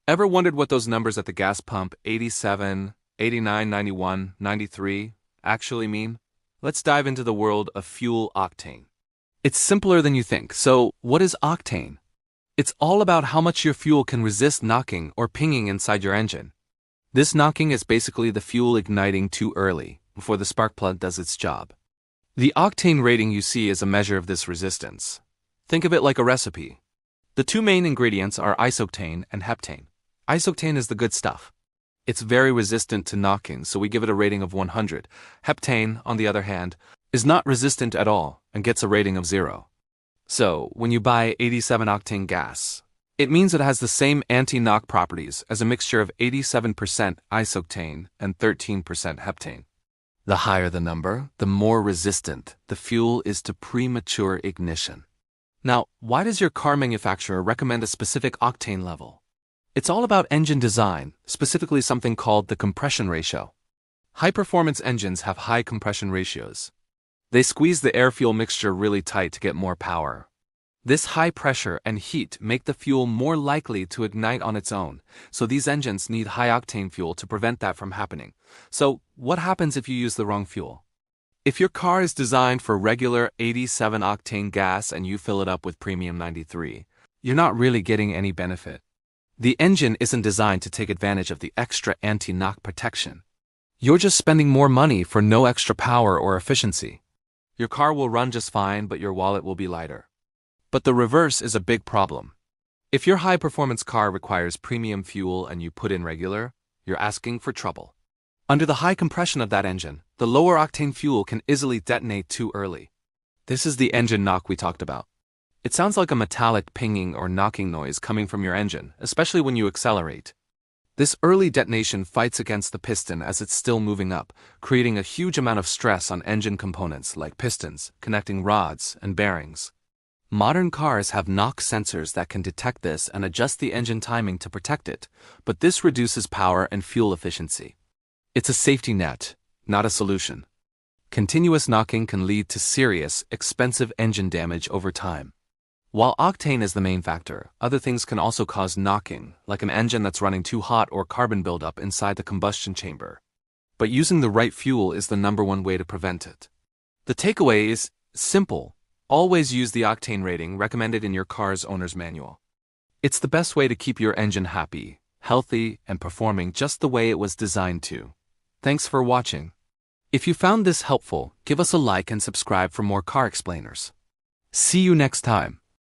Ever wondered what those numbers at the gas pump 87, 89, 91, 93 actually mean? Let's dive into the world of fuel octane. It's simpler than you think, so what is octane? It's all about how much your fuel can resist knocking or pinging inside your engine. This knocking is basically the fuel igniting too early, before the spark plug does its job. The octane rating you see is a measure of this resistance. Think of it like a recipe. The two main ingredients are isoctane and heptane. Isoctane is the good stuff. It's very resistant to knocking, so we give it a rating of 100. Heptane, on the other hand, is not resistant at all and gets a rating of 0. So, when you buy 87 octane gas, it means it has the same anti-knock properties as a mixture of 87% isoctane and 13% heptane. The higher the number, the more resistant the fuel is to premature ignition. Now, why does your car manufacturer recommend a specific octane level? It's all about engine design, specifically something called the compression ratio. High-performance engines have high compression ratios. They squeeze the air-fuel mixture really tight to get more power. This high pressure and heat make the fuel more likely to ignite on its own, so these engines need high-octane fuel to prevent that from happening. So, what happens if you use the wrong fuel? If your car is designed for regular 87 octane gas and you fill it up with premium 93, you're not really getting any benefit. The engine isn't designed to take advantage of the extra anti-knock protection. You're just spending more money for no extra power or efficiency. Your car will run just fine, but your wallet will be lighter. But the reverse is a big problem. If your high-performance car requires premium fuel and you put in regular, you're asking for trouble. Under the high compression of that engine, the lower octane fuel can easily detonate too early. This is the engine knock we talked about. It sounds like a metallic pinging or knocking noise coming from your engine, especially when you accelerate. This early detonation fights against the piston as it's still moving up, creating a huge amount of stress on engine components like pistons, connecting rods, and bearings. Modern cars have knock sensors that can detect this and adjust the engine timing to protect it, but this reduces power and fuel efficiency. It's a safety net, not a solution. Continuous knocking can lead to serious, expensive engine damage over time. While octane is the main factor, other things can also cause knocking, like an engine that's running too hot or carbon buildup inside the combustion chamber. But using the right fuel is the #1 way to prevent it. The takeaway is simple. Always use the octane rating recommended in your car's owner's manual. It's the best way to keep your engine happy, healthy, and performing just the way it was designed to. Thanks for watching. If you found this helpful, give us a like and subscribe for more car explainers. See you next time.